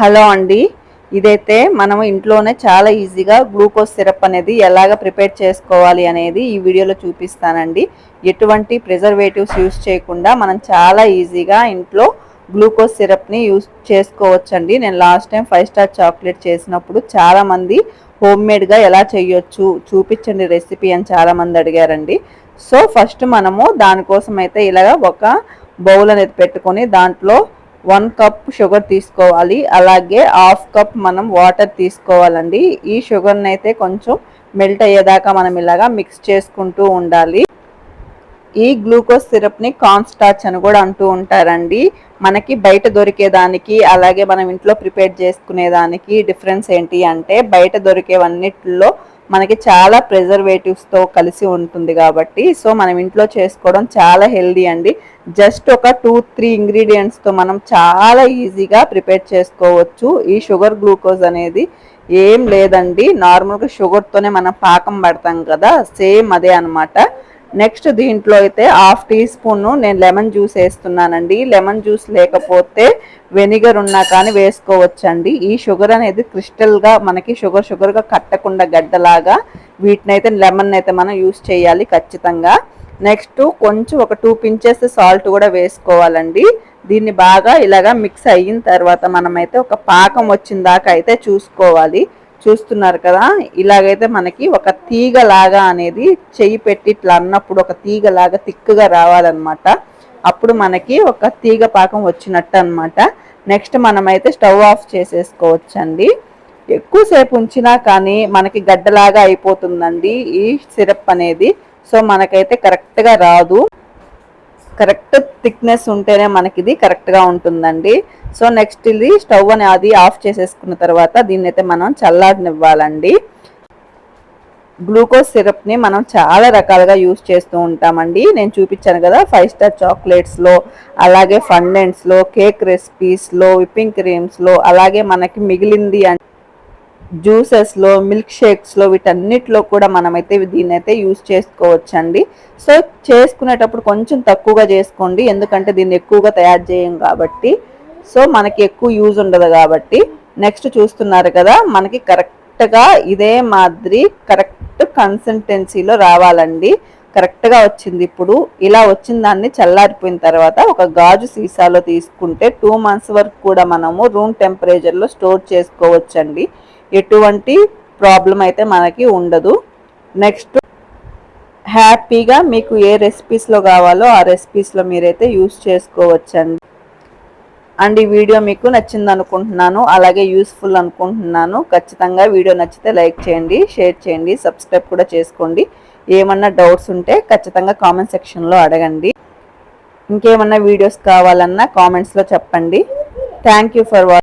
Hello అండి. ఇదైతే మనం ఇంట్లోనే చాలా ఈజీగా గ్లూకోజ్ సిరప్ అనేది ఎలాగ ప్రిపేర్ చేసుకోవాలి అనేది ఈ వీడియోలో చూపిస్తానండి. ఎటువంటి ప్రిజర్వేటివ్స్ యూస్ చేయకుండా మనం చాలా ఈజీగా ఇంట్లో గ్లూకోజ్ సిరప్ని యూస్ చేసుకోవచ్చండి. నేను లాస్ట్ టైం 5 స్టార్ చాక్లెట్ చేసినప్పుడు చాలామంది హోమ్మేడ్గా ఎలా చేయొచ్చు చూపించండి రెసిపీ అని చాలామంది అడిగారండి. సో ఫస్ట్ మనము దానికోసం అయితే ఇలాగ ఒక బౌల్ అనేది పెట్టుకొని దాంట్లో 1 కప్ షుగర్ తీసుకోవాలి. అలాగే హాఫ్ కప్ మనం వాటర్ తీసుకోవాలండి. ఈ షుగర్ని అయితే కొంచెం మెల్ట్ అయ్యేదాకా మనం ఇలాగా మిక్స్ చేసుకుంటూ ఉండాలి. ఈ గ్లూకోజ్ సిరప్ని కార్న్ స్టార్చ్ అని కూడా అంటూ ఉంటారండి. మనకి బయట దొరికేదానికి అలాగే మనం ఇంట్లో ప్రిపేర్ చేసుకునేదానికి డిఫరెన్స్ ఏంటి అంటే బయట దొరికేవన్నిటిలో మనకి చాలా ప్రిజర్వేటివ్స్తో కలిసి ఉంటుంది కాబట్టి సో మనం ఇంట్లో చేసుకోవడం చాలా హెల్దీ అండి. జస్ట్ ఒక 2-3 ఇంగ్రీడియంట్స్తో మనం చాలా ఈజీగా ప్రిపేర్ చేసుకోవచ్చు. ఈ షుగర్ గ్లూకోజ్ అనేది ఏం లేదండి, నార్మల్గా షుగర్తోనే మనం పాకం పడతాం కదా, సేమ్ అదే అనమాట. నెక్స్ట్ దీంట్లో అయితే హాఫ్ టీ స్పూన్ నేను లెమన్ జ్యూస్ వేస్తున్నానండి. లెమన్ జ్యూస్ లేకపోతే వెనిగర్ ఉన్నా కానీ వేసుకోవచ్చండి. ఈ షుగర్ అనేది క్రిస్టల్గా మనకి షుగర్గా కట్టకుండా గడ్డలాగా వీటినైతే లెమన్ అయితే మనం యూస్ చేయాలి ఖచ్చితంగా. నెక్స్ట్ కొంచెం ఒక 2 పించెస్ సాల్ట్ కూడా వేసుకోవాలండి. దీన్ని బాగా ఇలాగా మిక్స్ అయిన తర్వాత మనమైతే ఒక పాకం వచ్చిన దాకా అయితే చూసుకోవాలి. చూస్తున్నారు కదా, ఇలాగైతే మనకి ఒక తీగలాగా అనేది చెయ్యి పెట్టి ఇట్లా అన్నప్పుడు ఒక తీగలాగా తిక్కుగా రావాలన్నమాట. అప్పుడు మనకి ఒక తీగ పాకం వచ్చినట్టు అనమాట. నెక్స్ట్ మనమైతే స్టవ్ ఆఫ్ చేసేసుకోవచ్చండి. ఎక్కువసేపు ఉంచినా కానీ మనకి గడ్డలాగా అయిపోతుందండి ఈ సిరప్ అనేది. సో మనకైతే కరెక్ట్గా రాదు. కరెక్ట్ థిక్నెస్ ఉంటేనే మనకి ఇది కరెక్ట్గా ఉంటుందండి. సో నెక్స్ట్ ఇది స్టవ్ అది ఆఫ్ చేసేసుకున్న తర్వాత దీన్ని అయితే మనం చల్లారనివ్వాలండి. గ్లూకోజ్ సిరప్ని మనం చాలా రకాలుగా యూస్ చేస్తూ ఉంటామండి. నేను చూపించాను కదా 5 స్టార్ చాక్లెట్స్లో, అలాగే ఫండెంట్స్లో, కేక్ రెసిపీస్లో, విప్పింగ్ క్రీమ్స్లో, అలాగే మనకి మిగిలింది జ్యూసెస్లో, మిల్క్ షేక్స్లో, వీటన్నిటిలో కూడా మనమైతే దీన్ని అయితే యూస్ చేసుకోవచ్చండి. సో చేసుకునేటప్పుడు కొంచెం తక్కువగా చేసుకోండి, ఎందుకంటే దీన్ని ఎక్కువగా తయారు చేయం కాబట్టి సో మనకి ఎక్కువ యూజ్ ఉండదు కాబట్టి. నెక్స్ట్ చూస్తున్నారు కదా, మనకి కరెక్ట్గా ఇదే మాదిరి కరెక్ట్ కన్సిస్టెన్సీలో రావాలండి. కరెక్ట్గా వచ్చింది. ఇప్పుడు ఇలా వచ్చిన దాన్ని చల్లారిపోయిన తర్వాత ఒక గాజు సీసాలో తీసుకుంటే 2 మంత్స్ వరకు కూడా మనము రూమ్ టెంపరేచర్లో స్టోర్ చేసుకోవచ్చండి. ఎటువంటి ప్రాబ్లం అయితే మనకి ఉండదు. నెక్స్ట్ హ్యాపీగా మీకు ఏ రెసిపీస్లో కావాలో ఆ రెసిపీస్లో మీరైతే యూస్ చేసుకోవచ్చండి. అండ్ ఈ వీడియో మీకు నచ్చింది అనుకుంటున్నాను, అలాగే యూస్ఫుల్ అనుకుంటున్నాను. ఖచ్చితంగా వీడియో నచ్చితే లైక్ చేయండి, షేర్ చేయండి, సబ్స్క్రైబ్ కూడా చేసుకోండి. ఏమన్నా డౌట్స్ ఉంటే ఖచ్చితంగా కామెంట్ సెక్షన్లో అడగండి. ఇంకేమన్నా వీడియోస్ కావాలన్నా కామెంట్స్లో చెప్పండి. Thank you for watching.